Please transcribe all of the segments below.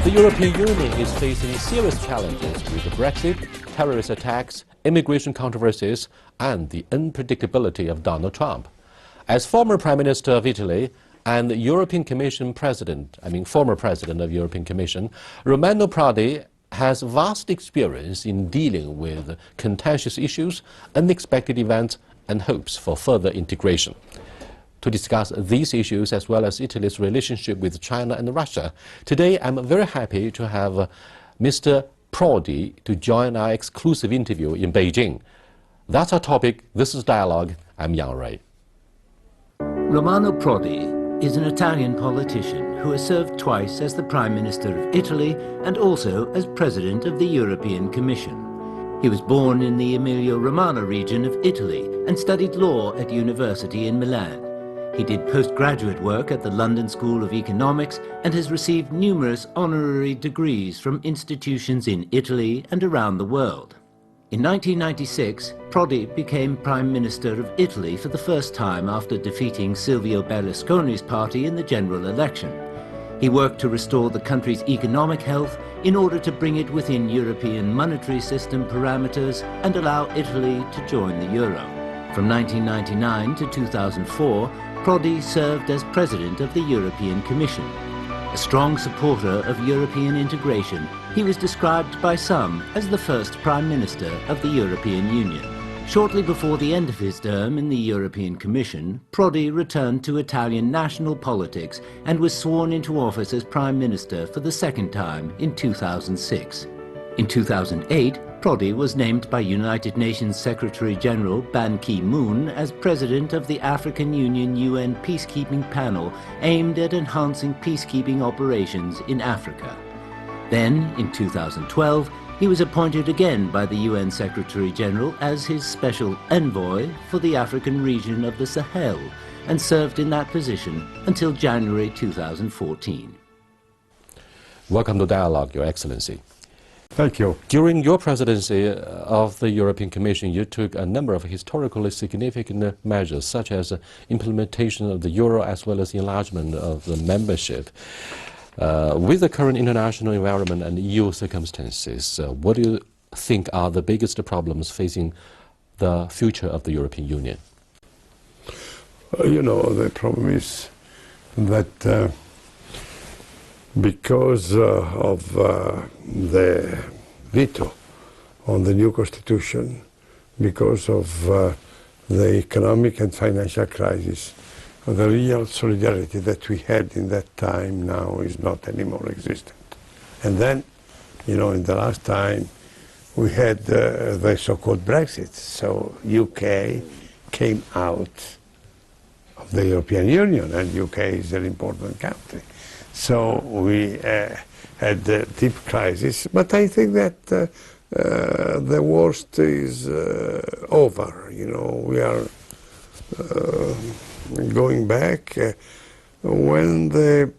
The European Union is facing serious challenges with Brexit, terrorist attacks, immigration controversies, and the unpredictability of Donald Trump. As former Prime Minister of Italy and European Commission former President of European Commission, Romano Prodi has vast experience in dealing with contentious issues, unexpected events, and hopes for further integration. To discuss these issues as well as Italy's relationship with China and Russia, today I'm very happy to have Mr. Prodi to join our exclusive interview in Beijing. That's our topic. This is Dialogue. I'm Yang Rui. Romano Prodi is an Italian politician who has served twice as the Prime Minister of Italy and also as President of the European Commission. He was born in the Emilia-Romagna region of Italy and studied law at university in Milan. He did postgraduate work at the London School of Economics and has received numerous honorary degrees from institutions in Italy and around the world. In 1996, Prodi became Prime Minister of Italy for the first time after defeating Silvio Berlusconi's party in the general election. He worked to restore the country's economic health in order to bring it within European monetary system parameters and allow Italy to join the euro. From 1999 to 2004, Prodi served as President of the European Commission. A strong supporter of European integration, he was described by some as the first Prime Minister of the European Union. Shortly before the end of his term in the European Commission, Prodi returned to Italian national politics and was sworn into office as Prime Minister for the second time in 2006. In 2008, Prodi was named by United Nations Secretary-General Ban Ki-moon as President of the African Union UN Peacekeeping Panel aimed at enhancing peacekeeping operations in Africa. Then, in 2012, he was appointed again by the UN Secretary-General as his special envoy for the African region of the Sahel and served in that position until January 2014. Welcome to Dialogue, Your Excellency. Thank you. During your presidency of the European Commission, you took a number of historically significant measures, such as implementation of the euro as well as enlargement of the membership. With the current international environment and EU circumstances, what do you think are the biggest problems facing the future of the European Union? You know, the problem is that because of the veto on the new constitution, because of the economic and financial crisis, the real solidarity that we had in that time now is not anymore existent. And then, you know, in the last time we had the so-called Brexit, so UK came out of the European Union, and UK is an important country. So we had a deep crisis, but I think that the worst is over. You know, we are going back when the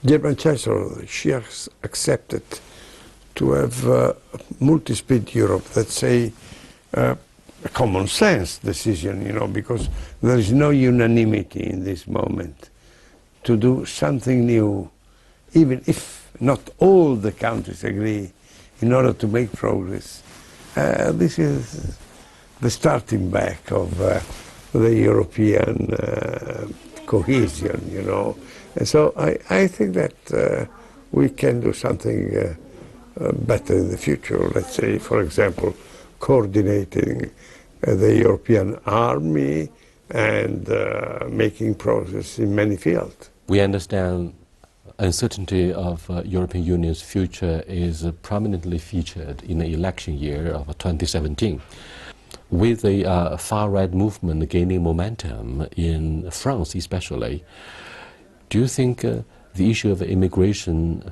German Chancellor, she accepted to have multi-speed Europe. That's a common sense decision, you know, because there is no unanimity in this moment to do something new, even if not all the countries agree, in order to make progress. This is the starting back of the European cohesion, you know. And so I think that we can do something better in the future. Let's say, for example, coordinating the European army and making progress in many fields. We understand uncertainty of European Union's future is prominently featured in the election year of 2017. With the far-right movement gaining momentum in France especially, do you think the issue of immigration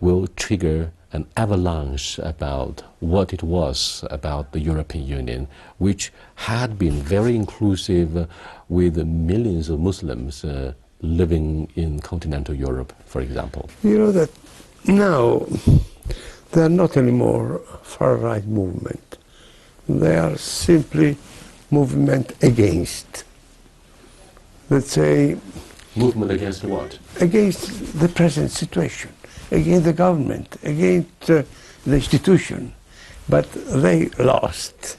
will trigger an avalanche about what it was about the European Union, which had been very inclusive with millions of Muslims living in continental Europe, for example? You know that now they are not anymore far-right movement. They are simply movement against. Let's say... Movement against what? Against the present situation. against the government, against the institution. But they lost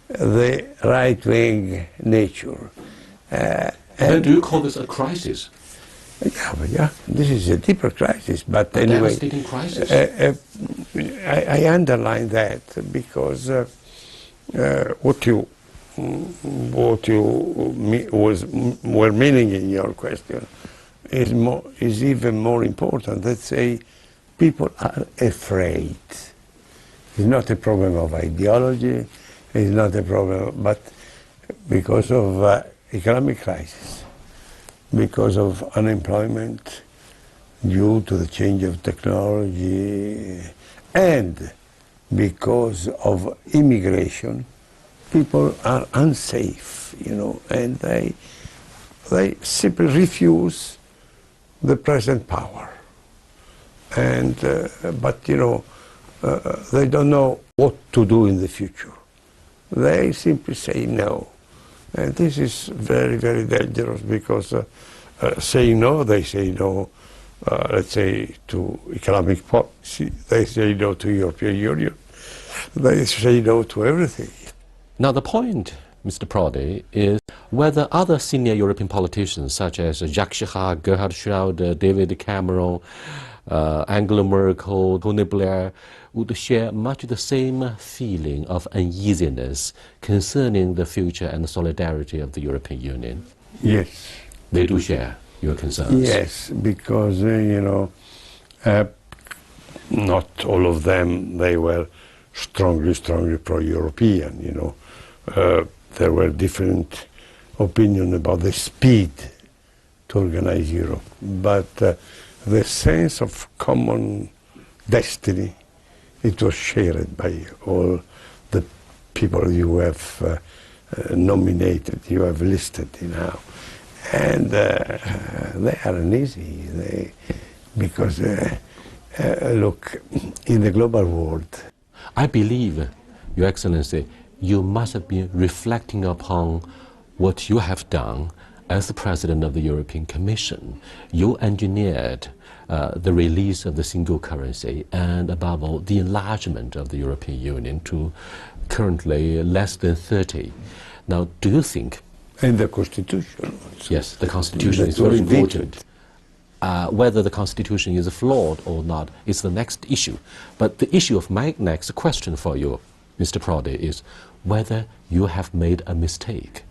the right-wing nature. Then do you call this a crisis? Yeah, this is a deeper crisis. But A anyway, devastating crisis. I underline that because what you were meaning in your question is even more important. Let's say people are afraid. It's not a problem of ideology. It's not a problem, but because of economic crisis, because of unemployment due to the change of technology, and because of immigration, people are unsafe, you know, and they simply refuse the present power. And but you know, they don't know what to do in the future. They simply say no, and this is very, very dangerous because saying no, they say no. Let's say to economic policy, they say no to European Union. They say no to everything. Now the point, Mr. Prodi, is whether other senior European politicians such as Jacques Chirac, Gerhard Schröder, David Cameron, Angela Merkel, Tony Blair would share much the same feeling of uneasiness concerning the future and the solidarity of the European Union. Yes. They do share your concerns. Yes, because, you know, not all of them, they were strongly pro-European, you know. There were different opinions about the speed to organize Europe, but the sense of common destiny, it was shared by all the people you have nominated, you have listed now. And they are uneasy, because look, in the global world. I believe, Your Excellency, you must have been reflecting upon what you have done as the President of the European Commission. You engineered the release of the single currency and, above all, the enlargement of the European Union to currently less than 30. Now, do you think... And the Constitution also. Yes, the Constitution is very important. Whether the Constitution is flawed or not is the next issue. But the issue of my next question for you, Mr. Prodi, is whether you have made a mistake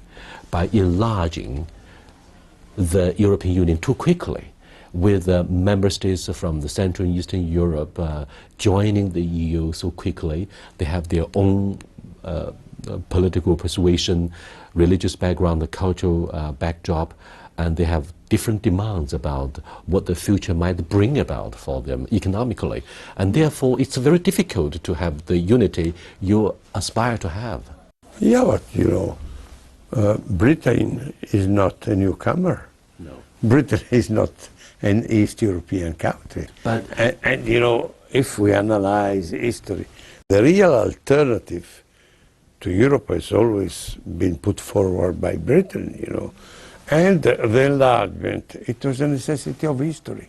by enlarging the European Union too quickly, with member states from the Central and Eastern Europe joining the EU so quickly. They have their own political persuasion, religious background, the cultural backdrop, and they have different demands about what the future might bring about for them economically. And therefore, it's very difficult to have the unity you aspire to have. Yeah, but you know, Britain is not a newcomer. No. Britain is not an East European country. But and you know, if we analyze history, the real alternative to Europe has always been put forward by Britain, you know. And the enlargement, it was a necessity of history.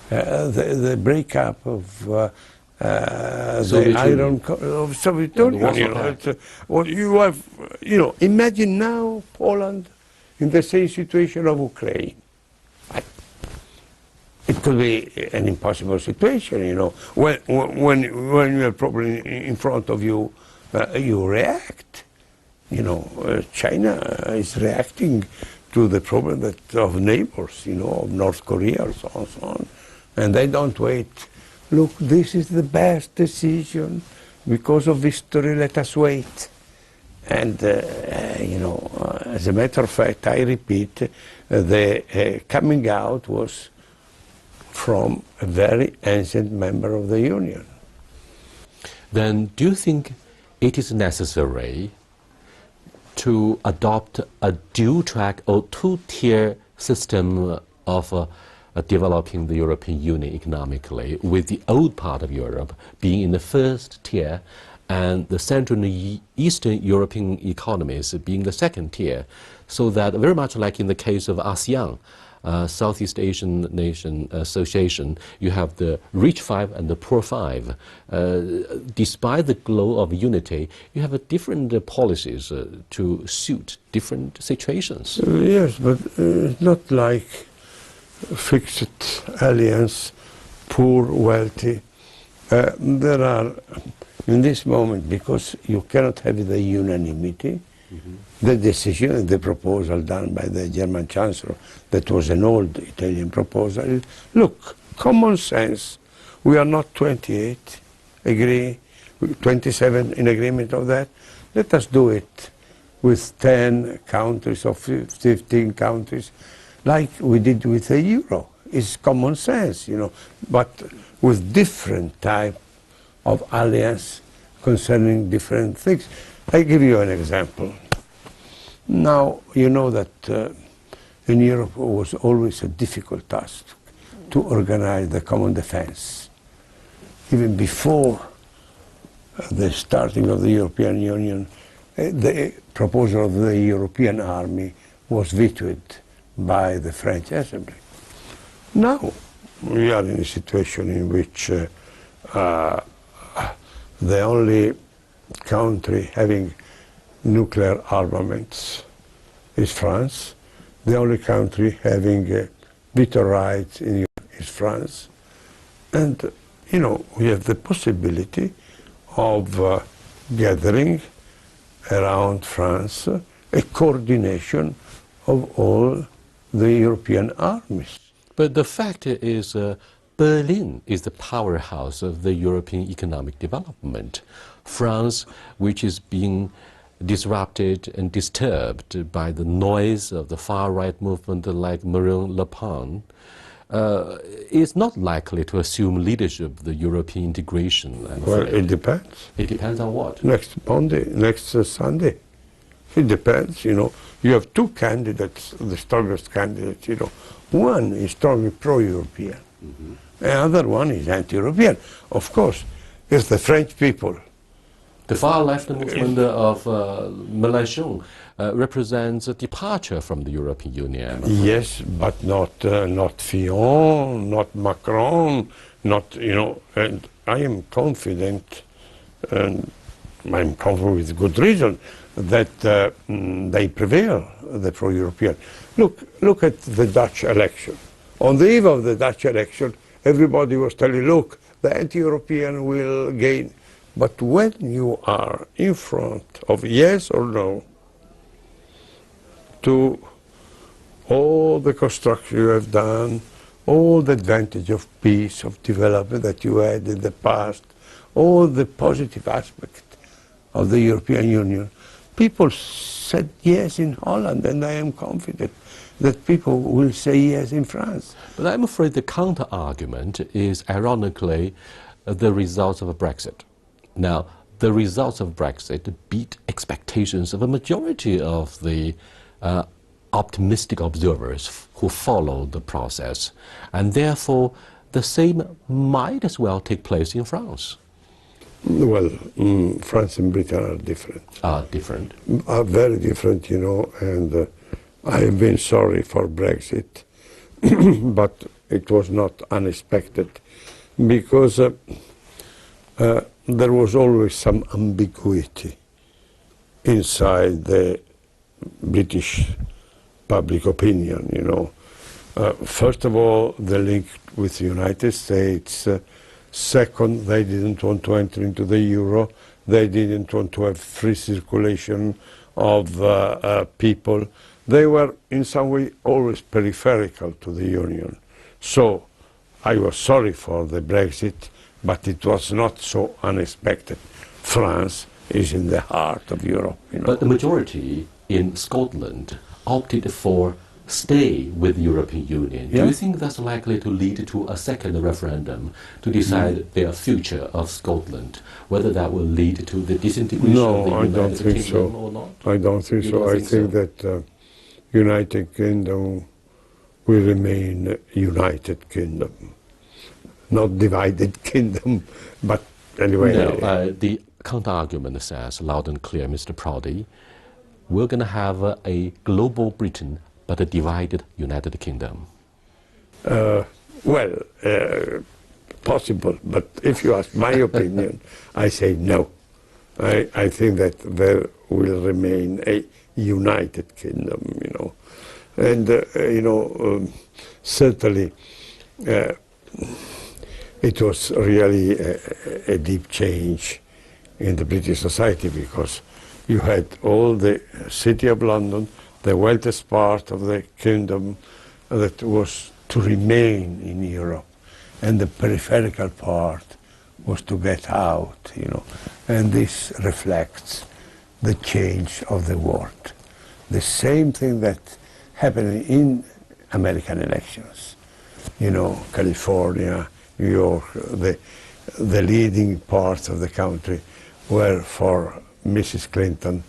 The breakup of the Iron of Soviet Union, you know. Well, you have, you know, imagine now Poland in the same situation of Ukraine. It could be an impossible situation, you know. When you have a problem in front of you, you react. You know, China is reacting to the problem of neighbors, you know, of North Korea or so on. And they don't wait. Look, this is the best decision. Because of history, let us wait. And, you know, as a matter of fact, I repeat, the coming out was from a very ancient member of the Union. then do you think it is necessary to adopt a dual-track or two-tier system of developing the European Union economically, with the old part of Europe being in the first tier and the Central and Eastern European economies being the second tier, so that very much like in the case of ASEAN, Southeast Asian Nation Association, you have the rich five and the poor five. Despite the glow of unity, you have different policies to suit different situations. Yes, but it's not like fixed alliance, poor, wealthy. There are, in this moment, because you cannot have the unanimity, the decision, the proposal done by the German Chancellor, that was an old Italian proposal, is, look, common sense, we are not 28, agree, 27 in agreement of that, let us do it with 10 countries or 15 countries, like we did with the euro. It's common sense, you know, but with different type of alliance concerning different things. I give you an example. Now, you know that in Europe it was always a difficult task to organize the common defense. Even before the starting of the European Union, the proposal of the European army was vetoed by the French Assembly. Now, we are in a situation in which the only country having nuclear armaments is France. The only country having veto rights in Europe is France. And, you know, we have the possibility of gathering around France a coordination of all the European armies. But the fact is, Berlin is the powerhouse of the European economic development. France, which is being disrupted and disturbed by the noise of the far-right movement like Marine Le Pen, is not likely to assume leadership of the European integration. Well, it depends. It depends on what? Next Monday, next Sunday. It depends, you know. You have two candidates, the strongest candidates, you know. One is strongly pro-European. The other one is anti-European. Of course, it's the French people. The far-left movement of Mélenchon represents a departure from the European Union. Yes, but not Fillon, not Macron, not, you know, and I am confident, and I'm confident with good reason, that they prevail, the pro-European. Look at the Dutch election. On the eve of the Dutch election, everybody was telling, look, the anti-European will gain. But when you are in front of yes or no to all the construction you have done, all the advantage of peace, of development that you had in the past, all the positive aspects of the European Union, people said yes in Holland, and I am confident that people will say yes in France. But I'm afraid the counter-argument is, ironically, the results of a Brexit. Now, the results of Brexit beat expectations of a majority of the optimistic observers who followed the process, and therefore the same might as well take place in France. Well, France and Britain are different. Are different? Are very different, you know, and I have been sorry for Brexit, but it was not unexpected, because there was always some ambiguity inside the British public opinion, you know. First of all, the link with the United States. Second, they didn't want to enter into the euro. They didn't want to have free circulation of people. They were, in some way, always peripheral to the Union. So I was sorry for the Brexit, but it was not so unexpected. France is in the heart of Europe. You know. But the majority in Scotland opted for stay with the European Union. Yeah. Do you think that's likely to lead to a second referendum to decide their future of Scotland, whether that will lead to the disintegration of the United Kingdom or not? I don't think so. I think that United Kingdom will remain United Kingdom, not divided kingdom, but anyway. No, the counter-argument says, loud and clear, Mr. Prodi, we're going to have a global Britain, but a divided United Kingdom? Well, possible, but if you ask my opinion, I say no. I think that there will remain a United Kingdom, you know. And, certainly it was really a deep change in the British society, because you had all the City of London, the wealthiest part of the kingdom, that was to remain in Europe, and the peripheral part was to get out, you know. And this reflects the change of the world. The same thing that happened in American elections. You know, California, New York, the leading parts of the country were for Mrs. Clinton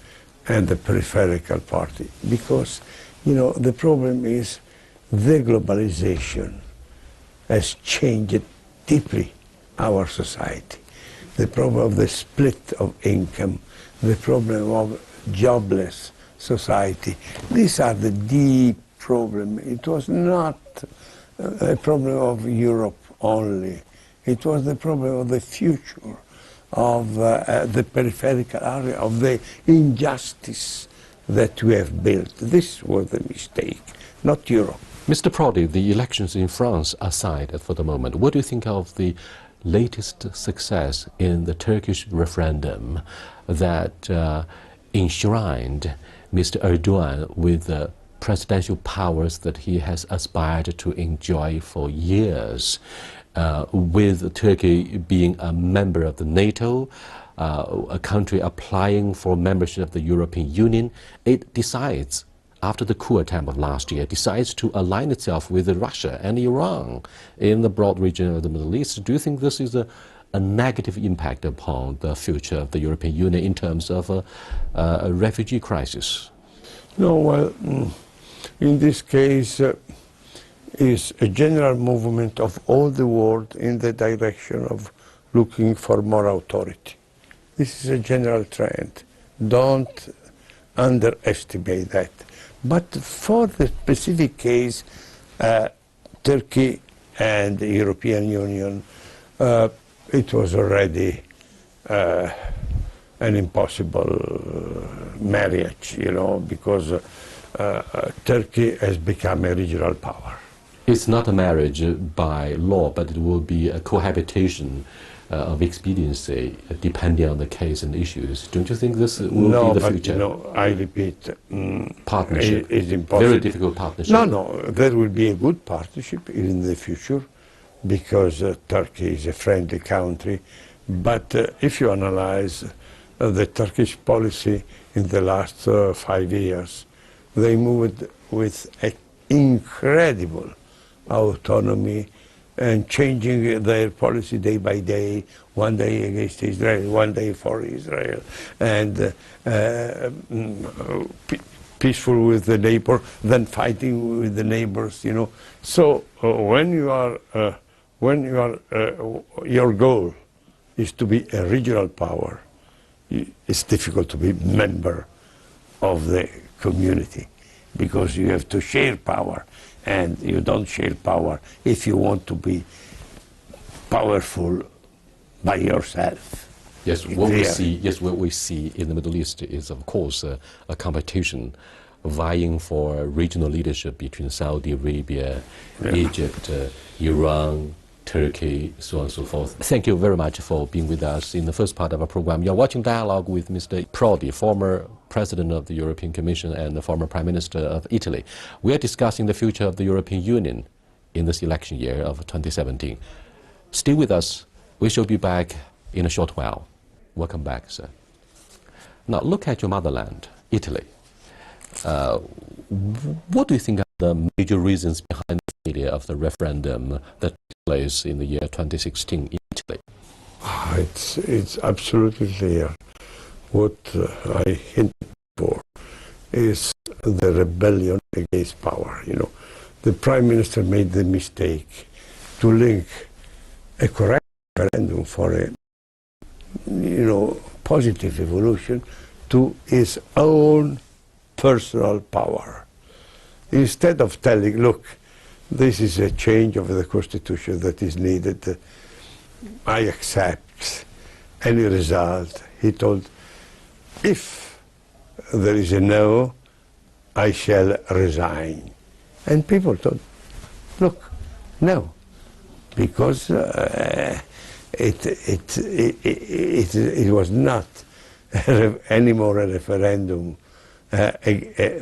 and the peripheral party. Because, you know, the problem is the globalization has changed deeply our society. The problem of the split of income, the problem of jobless society. These are the deep problems. It was not a problem of Europe only. It was the problem of the future, of the peripheral area, of the injustice that we have built. This was the mistake, not Europe. Mr. Prodi, the elections in France aside for the moment, what do you think of the latest success in the Turkish referendum that enshrined Mr. Erdogan with the presidential powers that he has aspired to enjoy for years, with Turkey being a member of the NATO, a country applying for membership of the European Union? It decides, after the coup attempt of last year, decides to align itself with Russia and Iran in the broad region of the Middle East. Do you think this is a negative impact upon the future of the European Union in terms of a refugee crisis? No, well, in this case, is a general movement of all the world in the direction of looking for more authority. This is a general trend. Don't underestimate that. But for the specific case, Turkey and the European Union, it was already an impossible marriage, you know, because Turkey has become a regional power. It's not a marriage by law, but it will be a cohabitation of expediency, depending on the case and issues. Don't you think this will be the future? No, I repeat, partnership is impossible. Very difficult partnership. No, there will be a good partnership in the future, because Turkey is a friendly country. But if you analyze the Turkish policy in the last 5 years, they moved with an incredible autonomy and changing their policy day by day, one day against Israel, one day for Israel, and peaceful with the neighbor, then fighting with the neighbors, you know. So when your goal is to be a regional power, it's difficult to be member of the community, because you have to share power, and you don't share power if you want to be powerful by yourself. Yes, what we see in the Middle East is, of course, a competition vying for regional leadership between Saudi Arabia, Egypt, Iran, Turkey, so on and so forth. Thank you very much for being with us in the first part of our program. You're watching Dialogue with Mr. Prodi, former President of the European Commission and the former Prime Minister of Italy. We are discussing the future of the European Union in this election year of 2017. Stay with us. We shall be back in a short while. Welcome back, sir. Now, look at your motherland, Italy. What do you think are the major reasons behind the failure of the referendum that took place in the year 2016 in Italy? It's absolutely clear. What I hinted for is the rebellion against power. You know, the Prime Minister made the mistake to link a correct referendum for a, positive evolution to his own personal power. instead of telling, look, this is a change of the constitution that is needed, I accept any result, he told, if there is a no, I shall resign. And people thought, look, no, because it was not anymore a referendum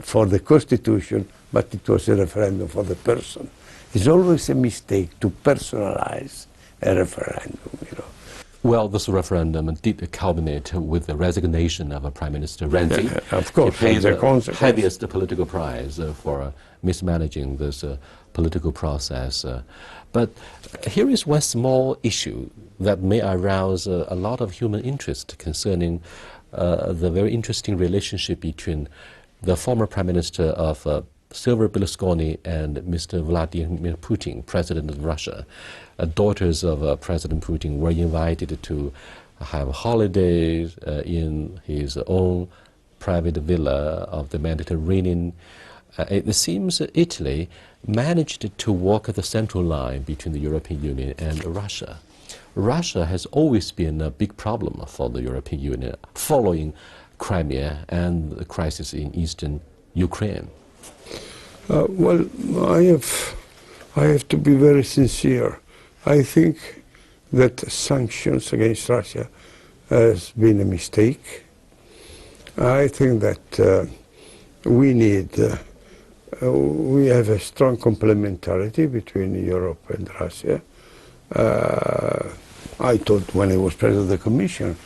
for the constitution, but it was a referendum for the person. It's always a mistake to personalize a referendum, you know. Well, this referendum did culminate with the resignation of Prime Minister Renzi. Of course, he paid the heaviest political price for mismanaging this political process. But here is one small issue that may arouse a lot of human interest concerning the very interesting relationship between the former Prime Minister of Silvio Berlusconi and Mr. Vladimir Putin, President of Russia. Daughters of President Putin were invited to have holidays in his own private villa of the Mediterranean. It seems Italy managed to walk the central line between the European Union and Russia. Russia has always been a big problem for the European Union following Crimea and the crisis in eastern Ukraine. Well, I have to be very sincere. I think that sanctions against Russia has been a mistake. I think that we have a strong complementarity between Europe and Russia. I thought when I was president of the Commission,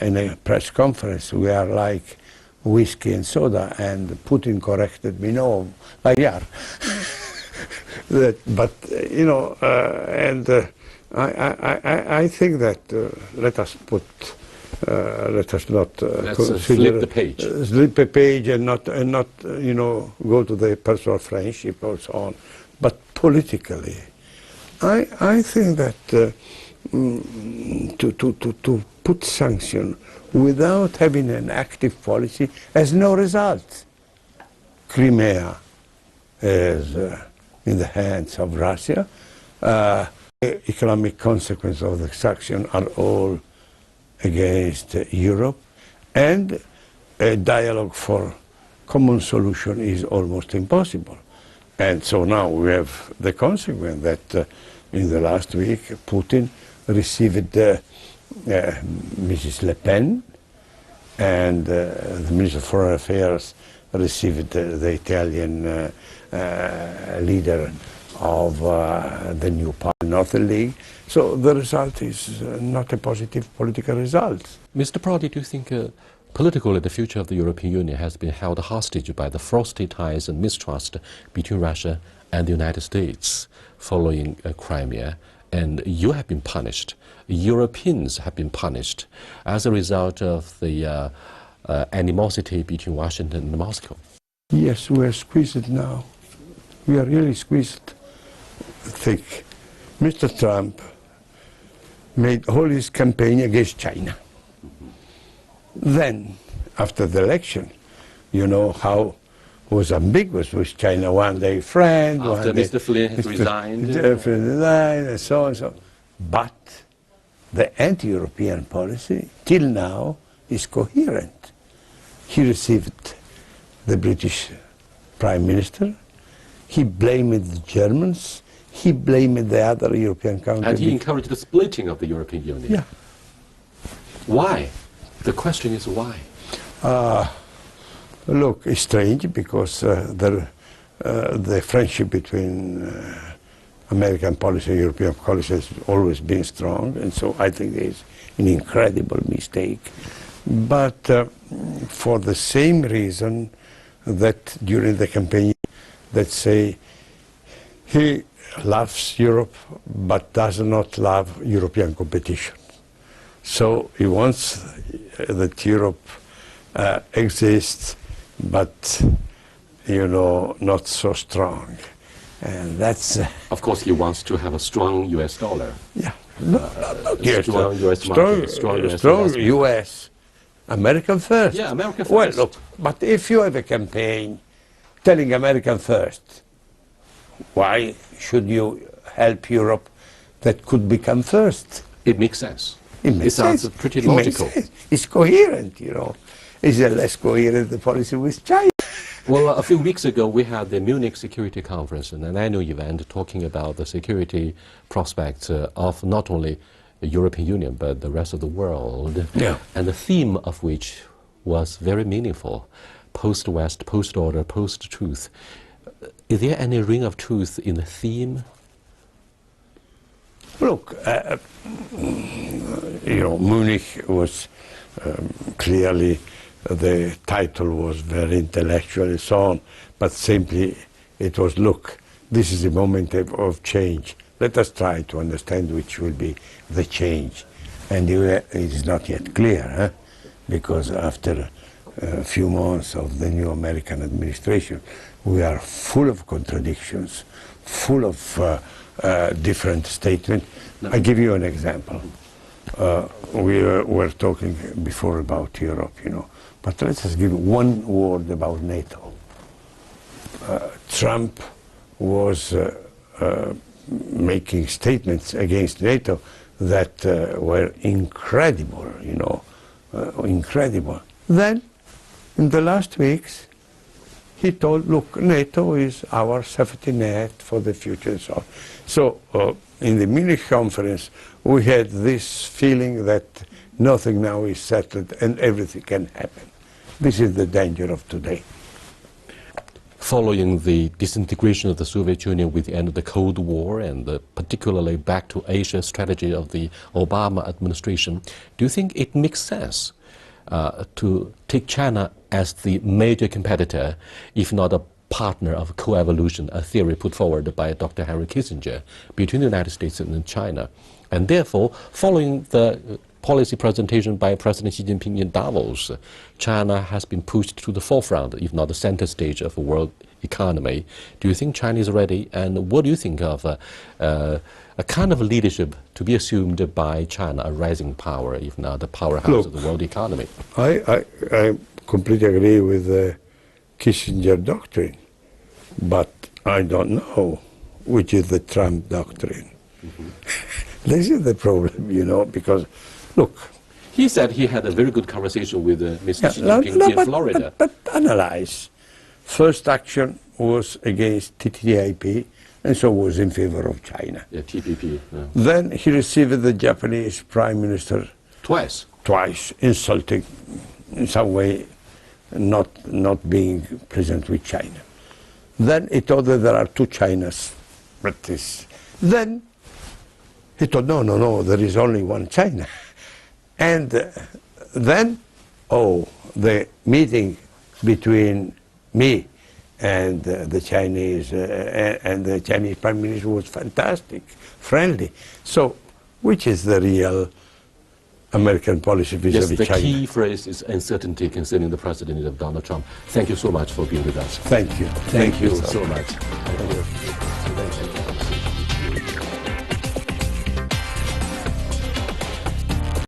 in a press conference, we are like whiskey and soda, and Putin corrected me, no, Bayar. But, you know, I think that let us not flip the page. Flip the page and not, you know, go to the personal friendship or so on. But politically, I think that to put sanction without having an active policy has no result. Crimea is in the hands of Russia. Economic consequences of the sanction are all against Europe, and a dialogue for common solution is almost impossible. And so now we have the consequence that in the last week Putin received Mrs. Le Pen, and the Minister of Foreign Affairs received the Italian leader of the new party, Northern League. So the result is not a positive political result. Mr. Prodi, do you think politically the future of the European Union has been held hostage by the frosty ties and mistrust between Russia and the United States following Crimea? And you have been punished. Europeans have been punished as a result of the animosity between Washington and Moscow. Yes, we are squeezed now. We are really squeezed thick. Mr. Trump made all his campaign against China. Then, after the election, you know how it was ambiguous with China. One day friend, after one day Mr. Flynn resigned. And so on and so. But the anti-European policy, till now, is coherent. He received the British Prime Minister. He blamed the Germans. He blamed the other European countries. And he encouraged the splitting of the European Union. Yeah. Why? The question is why? Look, it's strange because the friendship between American policy and European policy has always been strong, and so I think it's an incredible mistake. But for the same reason that during the campaign, that say he loves Europe but does not love European competition. So he wants that Europe exists, but you know, not so strong. And that's of course he wants to have a strong US dollar. Yeah, strong US market, strong US, American first. Yeah, American first. Well, look, but if you have a campaign telling America first. Why should you help Europe that could become first? It makes sense. It sounds pretty logical. It's coherent, you know. It's a less coherent the policy with China. Well, a few weeks ago, we had the Munich Security Conference, an annual event talking about the security prospects of not only the European Union, but the rest of the world. Yeah. And the theme of which was very meaningful: post-West, post-order, post-truth. Is there any ring of truth in the theme? Look, you know, Munich was clearly, the title was very intellectual and so on, but simply it was, look, this is a moment of change. Let us try to understand which will be the change. And it is not yet clear, because after a few months of the new American administration, we are full of contradictions, full of different statements. I give you an example. We were talking before about Europe, you know, but let us give one word about NATO. Trump was making statements against NATO that were incredible, you know, incredible. Then, in the last weeks, he told, look, NATO is our safety net for the future and so on. So, in the Munich conference, we had this feeling that nothing now is settled and everything can happen. This is the danger of today. Following the disintegration of the Soviet Union with the end of the Cold War and particularly back to Asia strategy of the Obama administration, do you think it makes sense to take China as the major competitor, if not a partner of co-evolution, a theory put forward by Dr. Henry Kissinger, between the United States and China? And therefore, following the policy presentation by President Xi Jinping in Davos, China has been pushed to the forefront, if not the center stage of the world economy. Do you think China is ready? And what do you think of a kind of leadership to be assumed by China, a rising power, if not the powerhouse of the world economy? I completely agree with the Kissinger doctrine, but I don't know which is the Trump doctrine. This is the problem, you know, because, look. He said he had a very good conversation with Mr. Xi Jinping in Florida. But analyze. First action was against TTIP, and so was in favor of China. Yeah, TPP. Yeah. Then he received the Japanese Prime Minister twice, insulting, in some way, not being present with China. Then he told that there are two Chinas. Then he told, no, there is only one China. And then, the meeting between me and the Chinese and the Chinese Prime Minister was fantastic, friendly. So, which is the real American policy vis-a-vis China? Yes, the key phrase is uncertainty concerning the presidency of Donald Trump. Thank you so much for being with us. Thank you. Thank you so much. Thank you.